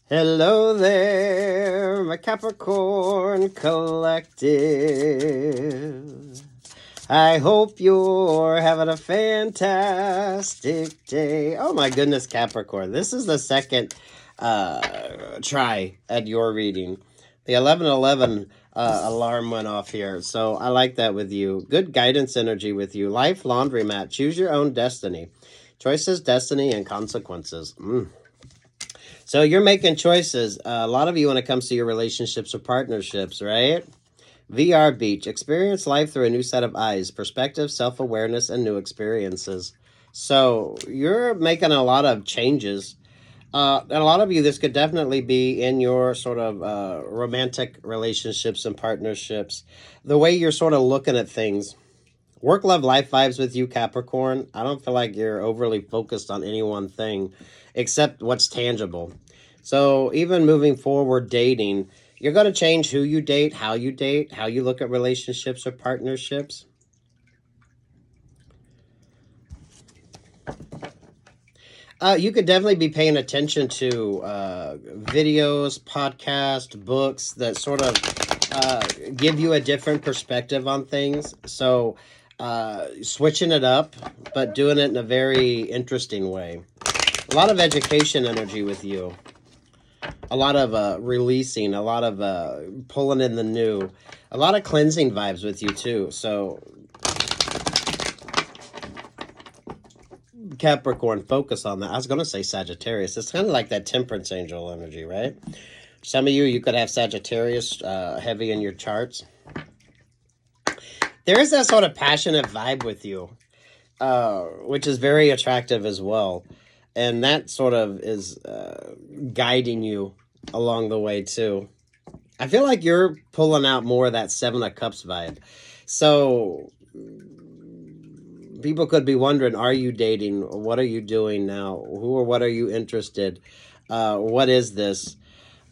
Hello there, my Capricorn Collective. I hope you're having a fantastic day. Oh my goodness, Capricorn. This is the second try at your reading. The 1111 alarm went off here, so I like that with you. Good guidance energy with you. Life laundromat. Choose your own destiny. Choices, destiny, and consequences. So you're making choices. A lot of you when it comes to your relationships or partnerships, right? VR Beach. Experience life through a new set of eyes, perspective, self-awareness, and new experiences. So you're making a lot of changes. And a lot of you, this could definitely be in your sort of romantic relationships and partnerships. The way you're sort of looking at things. Work, love, life vibes with you, Capricorn. I don't feel like you're overly focused on any one thing except what's tangible. So even moving forward dating, you're going to change who you date, how you look at relationships or partnerships. You could definitely be paying attention to videos, podcasts, books that sort of give you a different perspective on things. So switching it up, but doing it in a very interesting way. A lot of education energy with you. A lot of releasing, a lot of pulling in the new. A lot of cleansing vibes with you too. So Capricorn, focus on that. I was going to say Sagittarius. It's kind of like that temperance angel energy, right? Some of you could have Sagittarius heavy in your charts. There is that sort of passionate vibe with you, which is very attractive as well. And that sort of is guiding you along the way too. I feel like you're pulling out more of that Seven of Cups vibe. So people could be wondering, are you dating? What are you doing now? Who or what are you interested? What is this?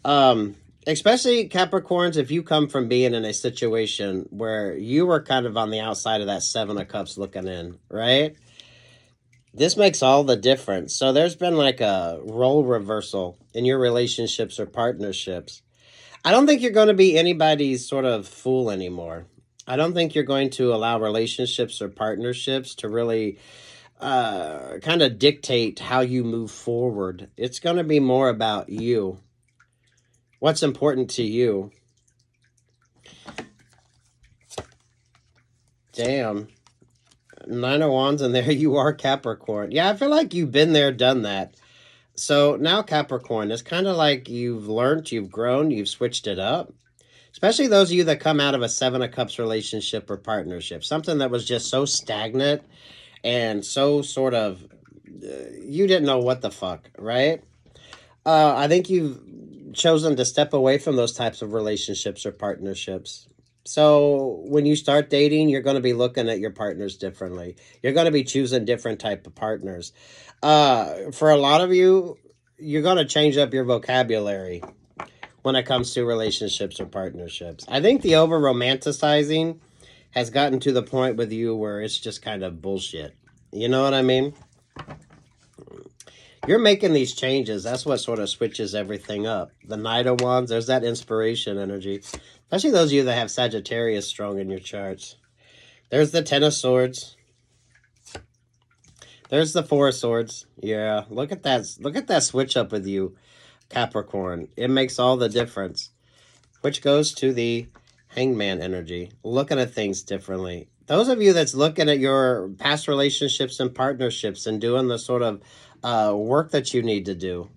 Especially Capricorns, if you come from being in a situation where you were kind of on the outside of that Seven of Cups looking in, right? This makes all the difference. So there's been like a role reversal in your relationships or partnerships. I don't think you're going to be anybody's sort of fool anymore. I don't think you're going to allow relationships or partnerships to really kind of dictate how you move forward. It's going to be more about you. What's important to you? Damn. Nine of Wands, and there you are, Capricorn. Yeah, I feel like you've been there, done that. So now, Capricorn, it's kind of like you've learned, you've grown, you've switched it up. Especially those of you that come out of a Seven of Cups relationship or partnership. Something that was just so stagnant and so sort of, you didn't know what the fuck, right? I think you've chosen to step away from those types of relationships or partnerships. So when you start dating, you're going to be looking at your partners differently. You're going to be choosing different type of partners. For a lot of you, you're going to change up your vocabulary when it comes to relationships or partnerships. I think the over-romanticizing has gotten to the point with you where it's just kind of bullshit. You know what I mean? You're making these changes. That's what sort of switches everything up. The Knight of Wands, there's that inspiration energy. Especially those of you that have Sagittarius strong in your charts. There's the Ten of Swords. There's the Four of Swords. Yeah, look at that. Look at that switch up with you, Capricorn. It makes all the difference. Which goes to the Hangman energy. Looking at things differently. Those of you that's looking at your past relationships and partnerships and doing the sort of work that you need to do.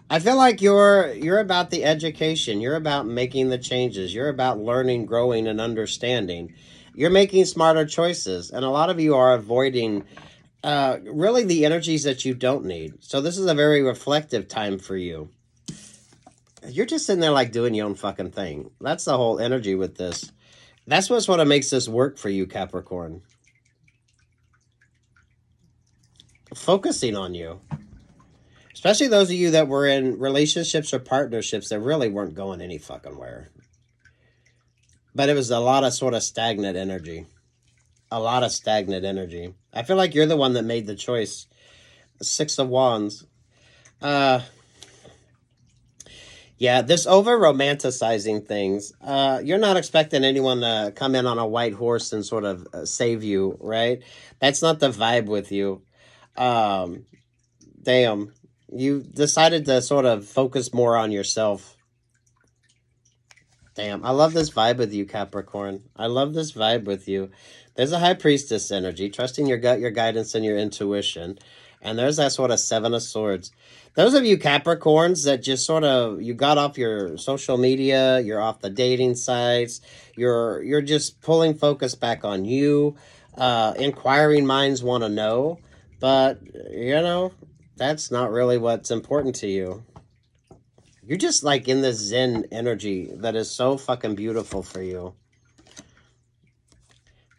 I feel like you're about the education. You're about making the changes. You're about learning, growing, and understanding. You're making smarter choices. And a lot of you are avoiding really the energies that you don't need. So this is a very reflective time for you. You're just sitting there like doing your own fucking thing. That's the whole energy with this. That's what sort of makes this work for you, Capricorn. Focusing on you. Especially those of you that were in relationships or partnerships that really weren't going any fucking where. But it was a lot of sort of stagnant energy. A lot of stagnant energy. I feel like you're the one that made the choice. Six of Wands. Yeah, this over romanticizing things. You're not expecting anyone to come in on a white horse and sort of save you, right? That's not the vibe with you. Um, Damn, you decided to sort of focus more on yourself. Damn, I love this vibe with you, Capricorn. I love this vibe with you. There's a high priestess energy, trusting your gut, your guidance, and your intuition. And there's that sort of seven of swords. Those of you Capricorns that just sort of you got off your social media, you're off the dating sites, you're just pulling focus back on you. Inquiring minds want to know, but you know, that's not really what's important to you. You're just like in this Zen energy that is so fucking beautiful for you.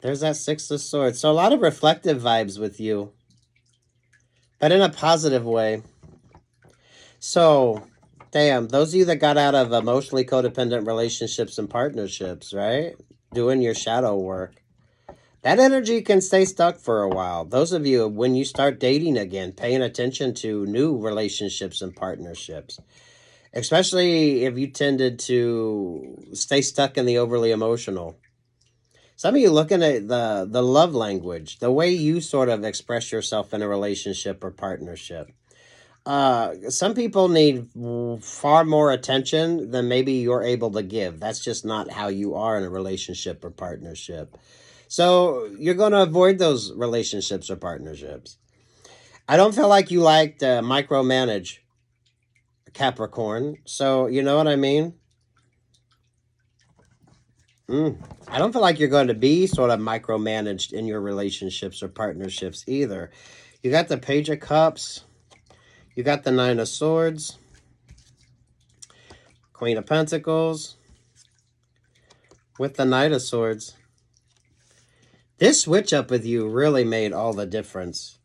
There's that Six of Swords. So a lot of reflective vibes with you, but in a positive way. So, damn, those of you that got out of emotionally codependent relationships and partnerships, right? Doing your shadow work. That energy can stay stuck for a while. Those of you, when you start dating again, paying attention to new relationships and partnerships. Especially if you tended to stay stuck in the overly emotional. Some of you looking at the love language, the way you sort of express yourself in a relationship or partnership. Some people need far more attention than maybe you're able to give. That's just not how you are in a relationship or partnership. So you're going to avoid those relationships or partnerships. I don't feel like you like to micromanage, Capricorn. So you know what I mean? I don't feel like you're going to be sort of micromanaged in your relationships or partnerships either. You got the Page of Cups. You got the Nine of Swords. Queen of Pentacles. With the Knight of Swords. This switch up with you really made all the difference.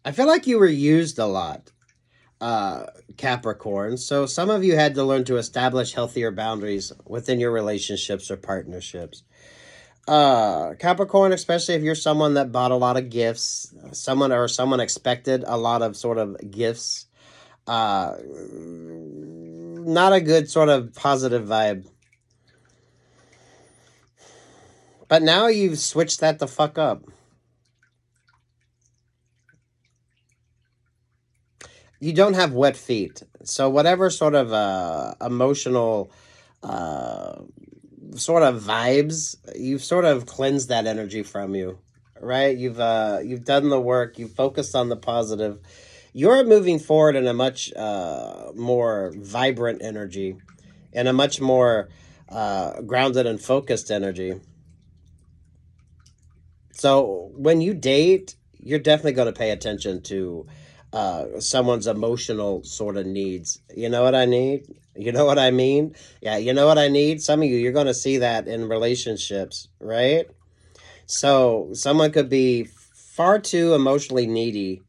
I feel like you were used a lot, Capricorn. So some of you had to learn to establish healthier boundaries within your relationships or partnerships. Capricorn, especially if you're someone that bought a lot of gifts, someone expected a lot of sort of gifts. Not a good sort of positive vibe. But now you've switched that the fuck up. You don't have wet feet. So whatever sort of emotional sort of vibes, you've sort of cleansed that energy from you. Right? You've done the work, you've focused on the positive. You're moving forward in a much more vibrant energy, and a much more grounded and focused energy. So when you date, you're definitely going to pay attention to someone's emotional sort of needs. You know what I need? You know what I mean? Yeah, you know what I need? Some of you, you're going to see that in relationships, right? So someone could be far too emotionally needy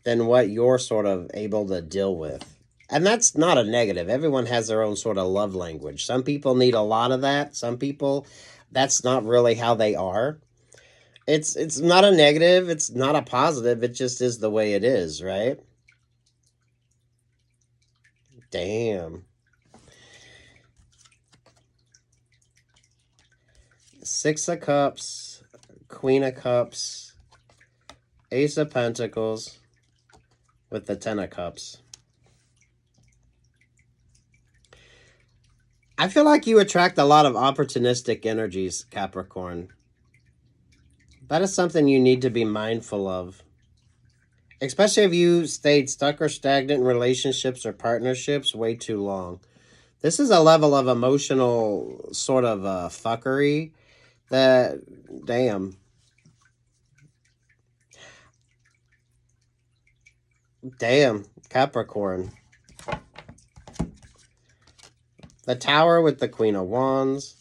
than what you're sort of able to deal with. And that's not a negative. Everyone has their own sort of love language. Some people need a lot of that. Some people, that's not really how they are. It's not a negative, it's not a positive, it just is the way it is, right? Damn. Six of Cups, Queen of Cups, Ace of Pentacles, with the Ten of Cups. I feel like you attract a lot of opportunistic energies, Capricorn. That is something you need to be mindful of. Especially if you stayed stuck or stagnant in relationships or partnerships way too long. This is a level of emotional sort of fuckery that, damn. Damn, Capricorn. The Tower with the Queen of Wands,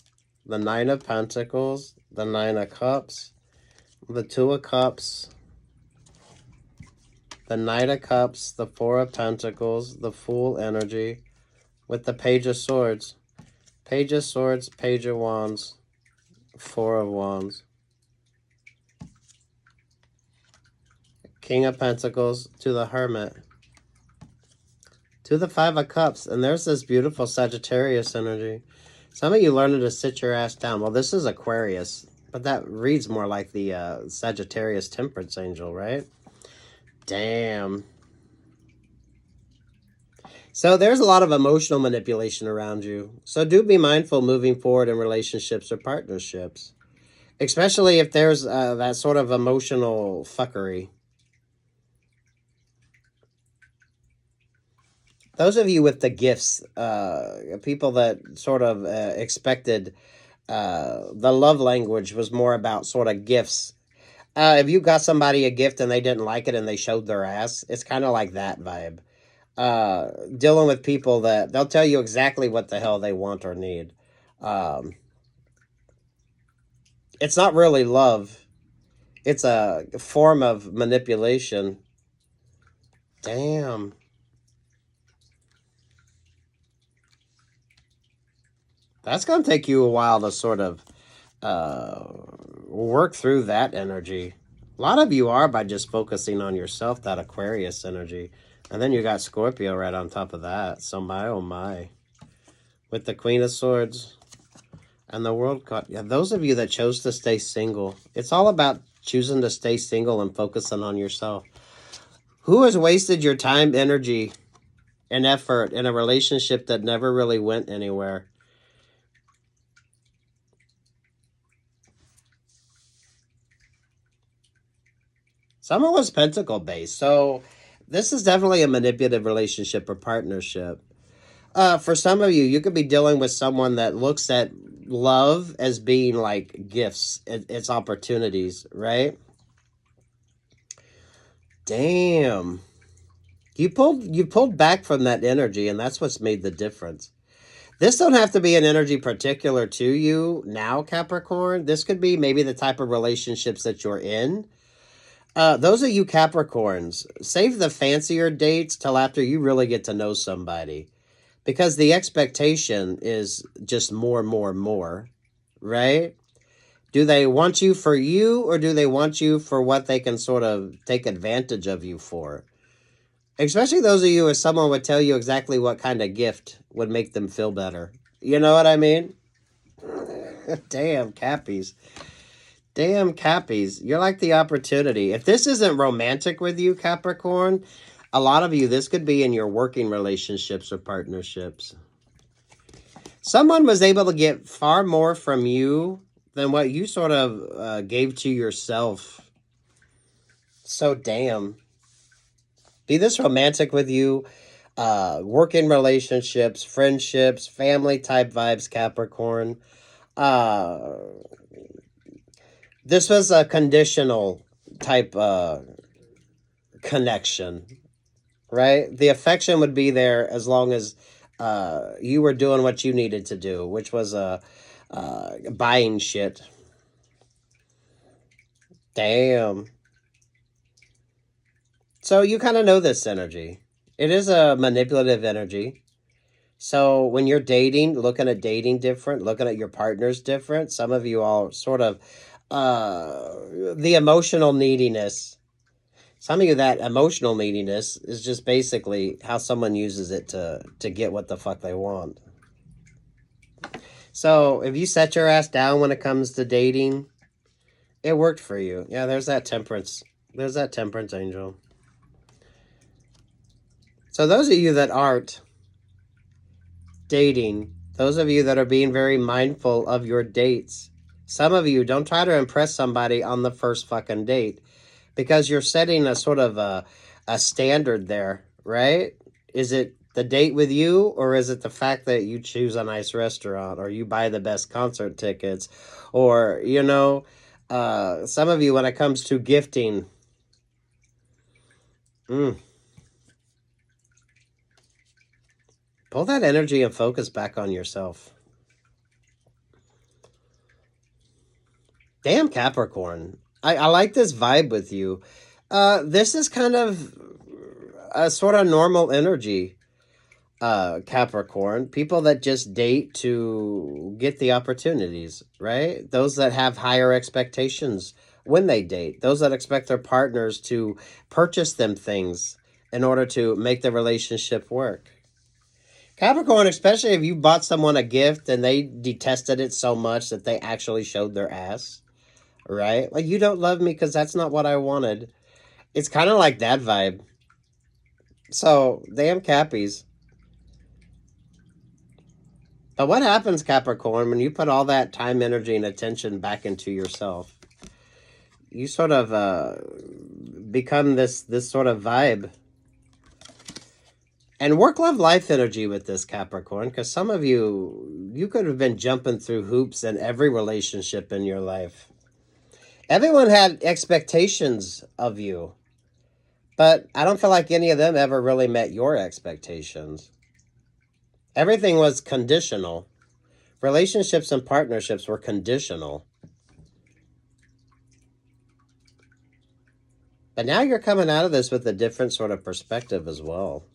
the Nine of Pentacles, the Nine of Cups, the Two of Cups, the Knight of Cups, the Four of Pentacles, the Fool energy, with the Page of Swords. Page of Swords, Page of Wands, Four of Wands. King of Pentacles to the Hermit. To the Five of Cups. And there's this beautiful Sagittarius energy. Some of you learning to sit your ass down. Well, this is Aquarius, but that reads more like the Sagittarius Temperance Angel, right? Damn. So there's a lot of emotional manipulation around you. So do be mindful moving forward in relationships or partnerships. Especially if there's that sort of emotional fuckery. Those of you with the gifts, people that sort of expected the love language was more about sort of gifts. If you got somebody a gift and they didn't like it and they showed their ass, it's kind of like that vibe. Dealing with people that they'll tell you exactly what the hell they want or need. It's not really love. It's a form of manipulation. Damn. That's going to take you a while to sort of work through that energy. A lot of you are by just focusing on yourself, that Aquarius energy. And then you got Scorpio right on top of that. So my, oh my. With the Queen of Swords and the World card. Yeah, those of you that chose to stay single. It's all about choosing to stay single and focusing on yourself. Who has wasted your time, energy, and effort in a relationship that never really went anywhere? Someone was pentacle based. So this is definitely a manipulative relationship or partnership. For some of you, you could be dealing with someone that looks at love as being like gifts. It's opportunities, right? Damn. You pulled back from that energy, and that's what's made the difference. This don't have to be an energy particular to you now, Capricorn. This could be maybe the type of relationships that you're in. Those of you Capricorns, save the fancier dates till after you really get to know somebody. Because the expectation is just more, right? Do they want you for you, or do they want you for what they can sort of take advantage of you for? Especially those of you, if someone would tell you exactly what kind of gift would make them feel better. You know what I mean? Damn, Cappies. Damn, Cappies. You're like the opportunity. If this isn't romantic with you, Capricorn, a lot of you, this could be in your working relationships or partnerships. Someone was able to get far more from you than what you sort of gave to yourself. So damn. Be this romantic with you. Working relationships, friendships, family type vibes, Capricorn. This was a conditional type connection, right? The affection would be there as long as you were doing what you needed to do, which was buying shit. Damn. So you kind of know this energy. It is a manipulative energy. So when you're dating, looking at dating different, looking at your partners different, some of you all sort of the emotional neediness. Some of you, that emotional neediness is just basically how someone uses it to get what the fuck they want. So if you set your ass down when it comes to dating, it worked for you. Yeah, there's that temperance. There's that temperance angel. So those of you that aren't dating, those of you that are being very mindful of your dates, some of you, don't try to impress somebody on the first fucking date, because you're setting a sort of a standard there, right? Is it the date with you, or is it the fact that you choose a nice restaurant, or you buy the best concert tickets, or, you know, some of you, when it comes to gifting, pull that energy and focus back on yourself. Damn, Capricorn. I like this vibe with you. This is kind of a sort of normal energy, Capricorn. People that just date to get the opportunities, right? Those that have higher expectations when they date. Those that expect their partners to purchase them things in order to make the relationship work. Capricorn, especially if you bought someone a gift and they detested it so much that they actually showed their ass, right? Like, you don't love me because that's not what I wanted. It's kind of like that vibe. So, damn Cappies. But what happens, Capricorn, when you put all that time, energy, and attention back into yourself? You sort of become this sort of vibe. And work, love, life energy with this, Capricorn, because some of you could have been jumping through hoops in every relationship in your life. Everyone had expectations of you, but I don't feel like any of them ever really met your expectations. Everything was conditional. Relationships and partnerships were conditional. But now you're coming out of this with a different sort of perspective as well.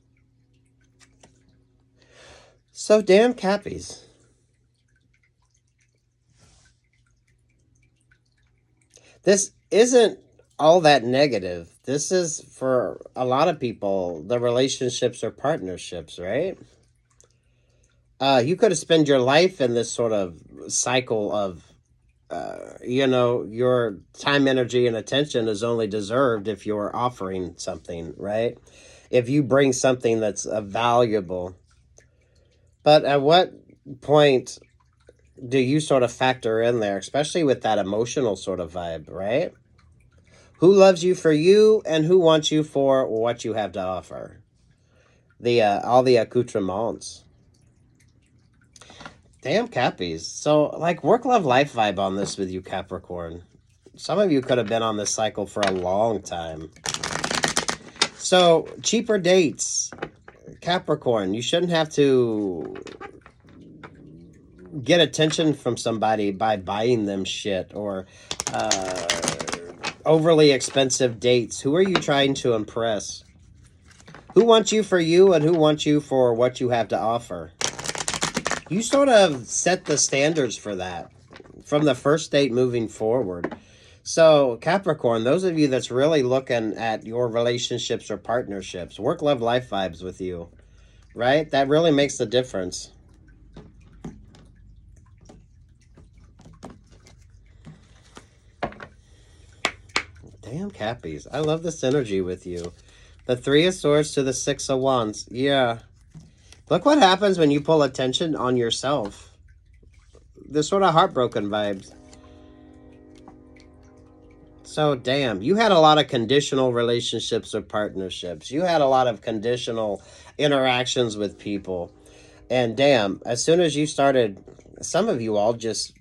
So damn Cappies. This isn't all that negative. This is, for a lot of people, the relationships or partnerships, right? You could have spent your life in this sort of cycle of, your time, energy, and attention is only deserved if you're offering something, right? If you bring something that's valuable. But at what point do you sort of factor in there, especially with that emotional sort of vibe, right? Who loves you for you and who wants you for what you have to offer? All the accoutrements. Damn Cappies. So, like, work, love, life vibe on this with you, Capricorn. Some of you could have been on this cycle for a long time. So, cheaper dates. Capricorn, you shouldn't have to get attention from somebody by buying them shit or overly expensive dates. Who are you trying to impress? Who wants you for you and who wants you for what you have to offer? You sort of set the standards for that from the first date moving forward. So, Capricorn, those of you that's really looking at your relationships or partnerships, work, love, life vibes with you, right? That really makes the difference. Damn Cappies. I love this energy with you. The Three of Swords to the Six of Wands. Yeah. Look what happens when you pull attention on yourself. This sort of heartbroken vibes. So, damn, you had a lot of conditional relationships or partnerships. You had a lot of conditional interactions with people. And damn, as soon as you started, some of you all just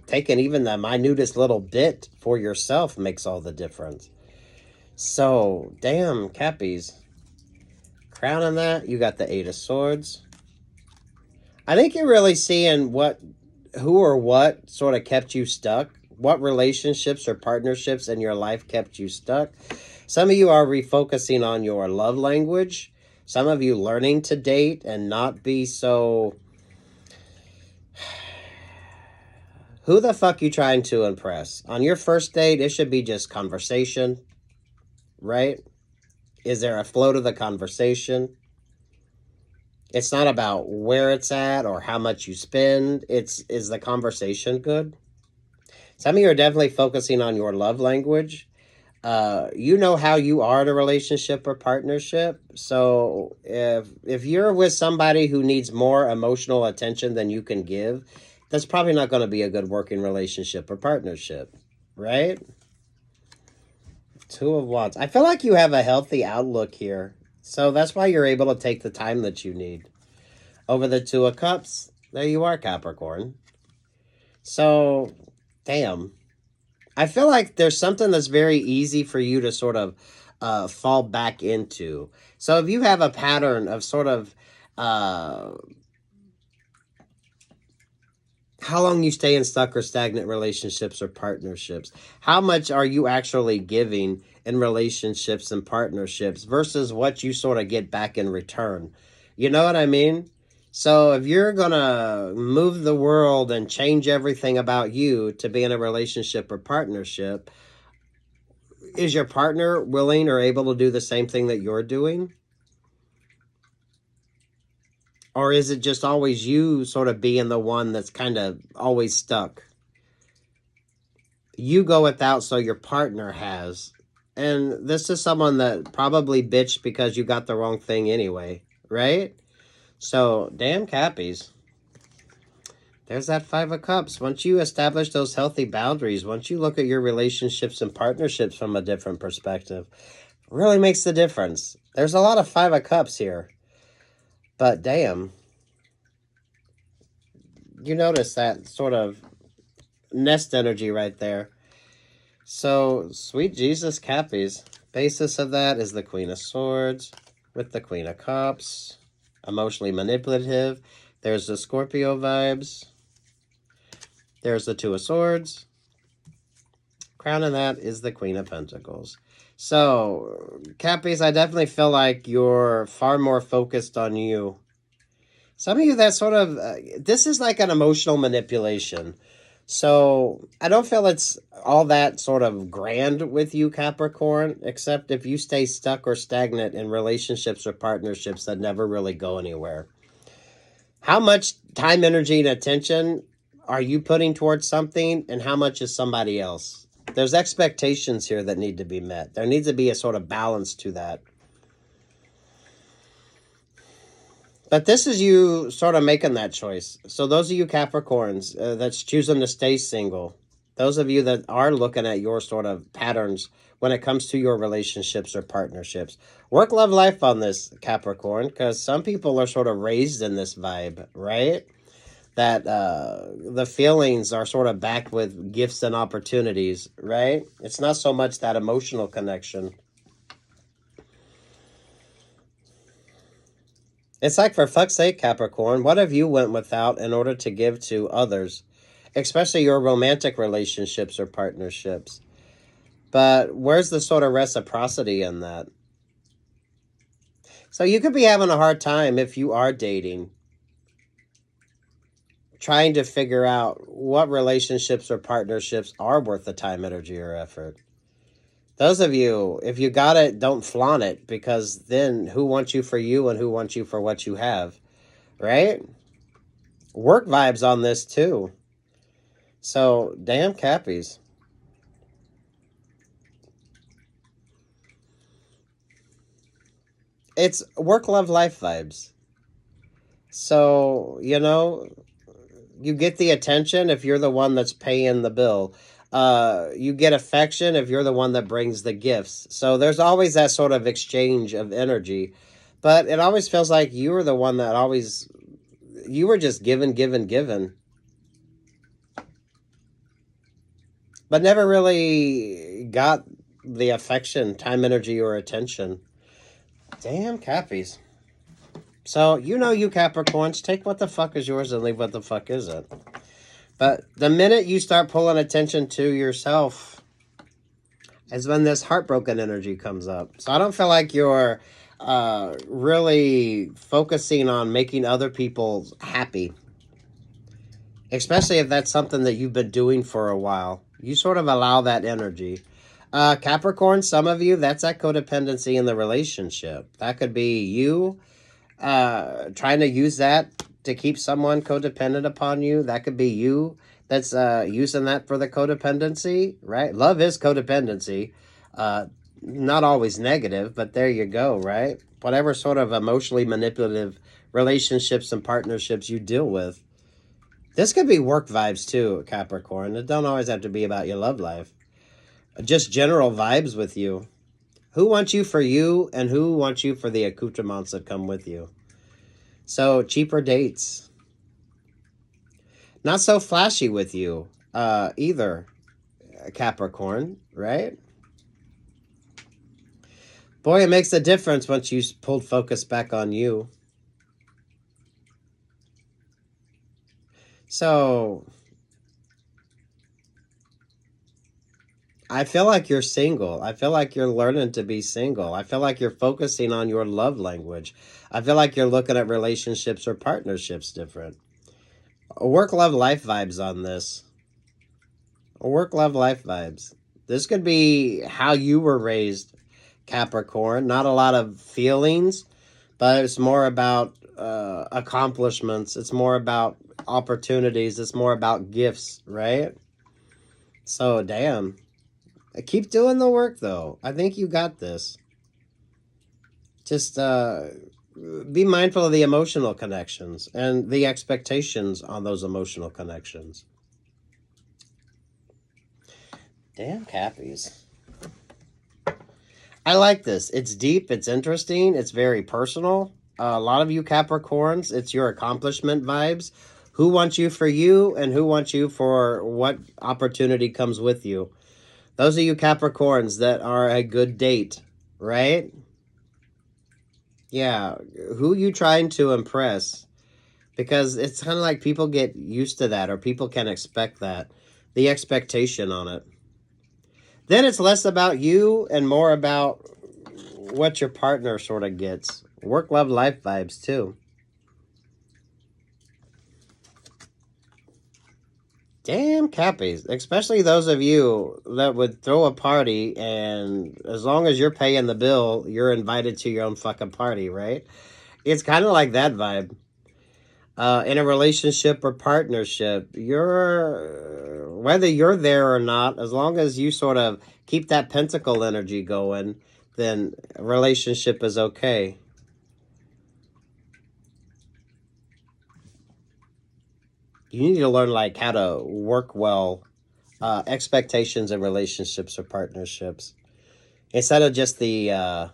taking even the minutest little bit for yourself makes all the difference. So, damn, Cappies. Crown on that, you got the Eight of Swords. I think you're really seeing who or what sort of kept you stuck. What relationships or partnerships in your life kept you stuck. Some of you are refocusing on your love language. Some of you learning to date and not be so... Who the fuck you trying to impress? On your first date, it should be just conversation, right? Is there a flow to the conversation? It's not about where it's at or how much you spend. Is the conversation good? Some of you are definitely focusing on your love language. You know how you are in a relationship or partnership. So if you're with somebody who needs more emotional attention than you can give, that's probably not going to be a good working relationship or partnership, right? Two of Wands. I feel like you have a healthy outlook here. So that's why you're able to take the time that you need. Over the Two of Cups, there you are, Capricorn. So, damn. I feel like there's something that's very easy for you to sort of fall back into. So if you have a pattern of sort of how long you stay in stuck or stagnant relationships or partnerships, how much are you actually giving in relationships and partnerships versus what you sort of get back in return. You know what I mean? So if you're going to move the world and change everything about you to be in a relationship or partnership, is your partner willing or able to do the same thing that you're doing? Or is it just always you sort of being the one that's kind of always stuck? You go without, so your partner has. And this is someone that probably bitched because you got the wrong thing anyway, right? So, damn Cappies. There's that Five of Cups. Once you establish those healthy boundaries, once you look at your relationships and partnerships from a different perspective, really makes the difference. There's a lot of Five of Cups here. But damn. You notice that sort of nest energy right there. So, sweet Jesus Cappies. Basis of that is the Queen of Swords with the Queen of Cups. Emotionally manipulative. There's the Scorpio vibes. There's the Two of Swords. Crowning that is the Queen of Pentacles. So, Cappies, I definitely feel like you're far more focused on you. Some of you that sort of, this is like an emotional manipulation. So, I don't feel it's all that sort of grand with you, Capricorn, except if you stay stuck or stagnant in relationships or partnerships that never really go anywhere. How much time, energy, and attention are you putting towards something, and how much is somebody else? There's expectations here that need to be met. There needs to be a sort of balance to that. But this is you sort of making that choice. So those of you Capricorns that's choosing to stay single, those of you that are looking at your sort of patterns when it comes to your relationships or partnerships, work, love, life on this, Capricorn, because some people are sort of raised in this vibe, right? That the feelings are sort of backed with gifts and opportunities, right? It's not so much that emotional connection. It's like, for fuck's sake, Capricorn, what have you went without in order to give to others, especially your romantic relationships or partnerships? But where's the sort of reciprocity in that? So you could be having a hard time if you are dating, trying to figure out what relationships or partnerships are worth the time, energy, or effort. Those of you, if you got it, don't flaunt it, because then who wants you for you and who wants you for what you have, right? Work vibes on this too. So, damn Cappies. It's work, love, life vibes. So, you know, you get the attention if you're the one that's paying the bill. You get affection if you're the one that brings the gifts. So there's always that sort of exchange of energy. But it always feels like you were the one that always, you were just given. But never really got the affection, time, energy, or attention. Damn Cappies. So, you know, you Capricorns, take what the fuck is yours and leave what the fuck isn't. But the minute you start pulling attention to yourself is when this heartbroken energy comes up. So I don't feel like you're really focusing on making other people happy. Especially if that's something that you've been doing for a while. You sort of allow that energy. Capricorn, some of you, that's that codependency in the relationship. That could be you trying to use that to keep someone codependent upon you. That could be you that's using that for the codependency, right? Love is codependency. Not always negative, but there you go, right? Whatever sort of emotionally manipulative relationships and partnerships you deal with. This could be work vibes too, Capricorn. It don't always have to be about your love life. Just general vibes with you. Who wants you for you, and who wants you for the accoutrements that come with you? So, cheaper dates. Not so flashy with you either, Capricorn, right? Boy, it makes a difference once you pulled focus back on you. So, I feel like you're single. I feel like you're learning to be single. I feel like you're focusing on your love language. I feel like you're looking at relationships or partnerships different. Work, love, life vibes on this. Work, love, life vibes. This could be how you were raised, Capricorn. Not a lot of feelings, but it's more about accomplishments. It's more about opportunities. It's more about gifts, right? So, damn. Keep doing the work, though. I think you got this. Just be mindful of the emotional connections and the expectations on those emotional connections. Damn Cappies. I like this. It's deep. It's interesting. It's very personal. A lot of you Capricorns, it's your accomplishment vibes. Who wants you for you and who wants you for what opportunity comes with you. Those of you Capricorns that are a good date, right? Yeah, who you trying to impress? Because it's kind of like people get used to that or people can expect that. The expectation on it. Then it's less about you and more about what your partner sort of gets. Work, love, life vibes too. Damn Cappies. Especially those of you that would throw a party and as long as you're paying the bill, you're invited to your own fucking party, right? It's kind of like that vibe. In a relationship or partnership, whether you're there or not, as long as you sort of keep that pentacle energy going, then a relationship is okay. You need to learn like how to work well, expectations in relationships or partnerships instead of just the uh,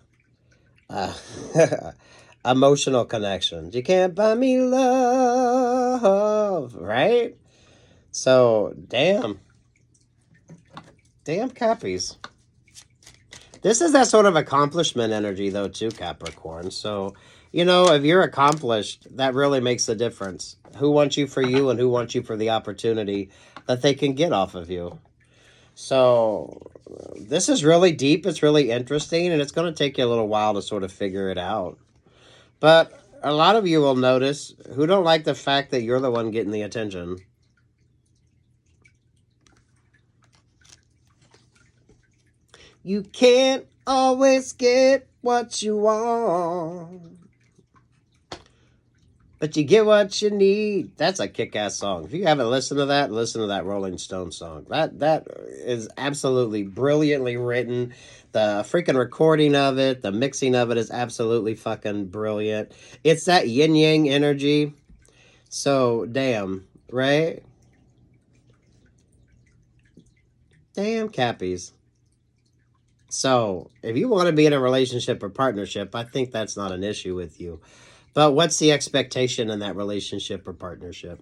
emotional connections. You can't buy me love, right? So, damn Cappies. This is that sort of accomplishment energy, though, too, Capricorn. So, if you're accomplished, that really makes a difference. Who wants you for you and who wants you for the opportunity that they can get off of you. So, this is really deep. It's really interesting, and it's going to take you a little while to sort of figure it out. But a lot of you will notice who don't like the fact that you're the one getting the attention. You can't always get what you want, but you get what you need. That's a kick-ass song. If you haven't listened to that, listen to that Rolling Stone song. That is absolutely brilliantly written. The freaking recording of it, the mixing of it is absolutely fucking brilliant. It's that yin-yang energy. So, damn, right? Damn Cappies. So, if you want to be in a relationship or partnership, I think that's not an issue with you. But what's the expectation in that relationship or partnership?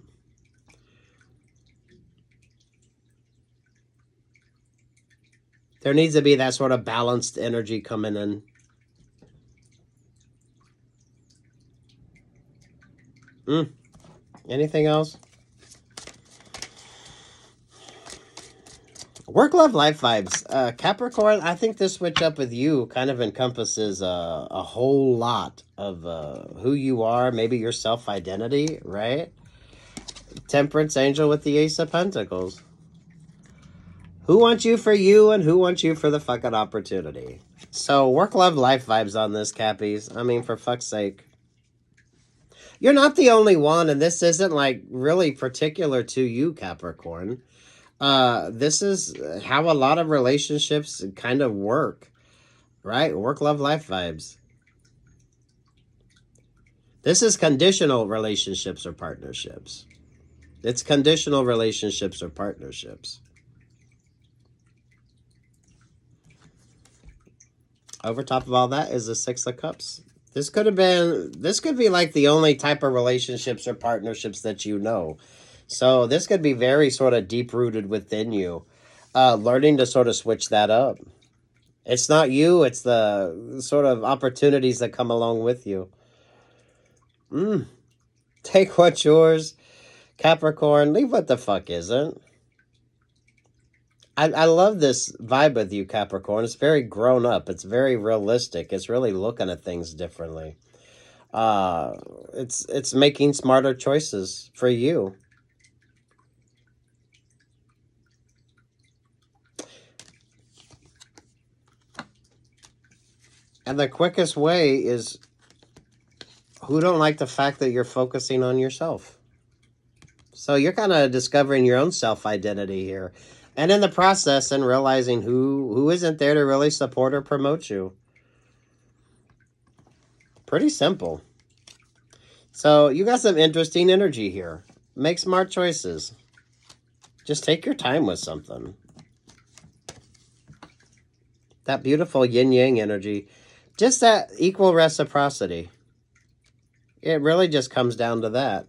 There needs to be that sort of balanced energy coming in. Anything else? Work, love, life vibes. Capricorn, I think this switch up with you kind of encompasses a whole lot of who you are, maybe your self-identity, right? Temperance angel with the Ace of Pentacles. Who wants you for you and who wants you for the fucking opportunity? So work, love, life vibes on this, Cappies. I mean, for fuck's sake. You're not the only one, and this isn't like really particular to you, Capricorn. This is how a lot of relationships kind of work, right? Work, love, life vibes. This is conditional relationships or partnerships. It's conditional relationships or partnerships. Over top of all that is the Six of Cups. This could be like the only type of relationships or partnerships that you know. So this could be very sort of deep-rooted within you. Learning to sort of switch that up. It's not you, it's the sort of opportunities that come along with you. Take what's yours, Capricorn. Leave what the fuck isn't. I love this vibe with you, Capricorn. It's very grown up. It's very realistic. It's really looking at things differently. It's making smarter choices for you. And the quickest way is who don't like the fact that you're focusing on yourself. So you're kind of discovering your own self-identity here. And in the process, and realizing who isn't there to really support or promote you. Pretty simple. So you got some interesting energy here. Make smart choices. Just take your time with something. That beautiful yin-yang energy. Just that equal reciprocity. It really just comes down to that.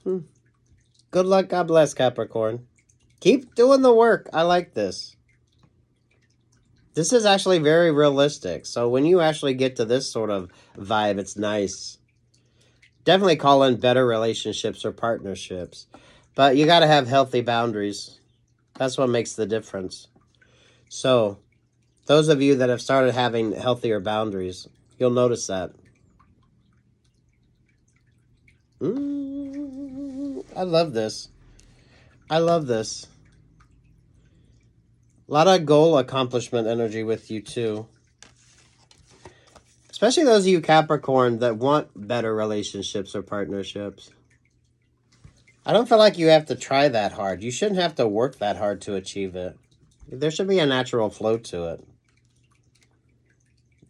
Good luck. God bless, Capricorn. Keep doing the work. I like this. This is actually very realistic. So when you actually get to this sort of vibe, it's nice. Definitely call in better relationships or partnerships. But you got to have healthy boundaries. That's what makes the difference. So those of you that have started having healthier boundaries, you'll notice that. I love this. I love this. A lot of goal accomplishment energy with you too. Especially those of you Capricorn that want better relationships or partnerships. I don't feel like you have to try that hard. You shouldn't have to work that hard to achieve it. There should be a natural flow to it.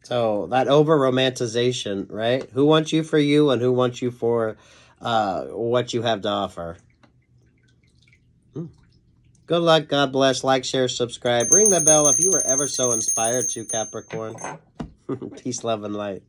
So that over-romanticization, right? Who wants you for you and who wants you for what you have to offer? Good luck. God bless. Like, share, subscribe. Ring the bell if you were ever so inspired to, Capricorn. Peace, love, and light.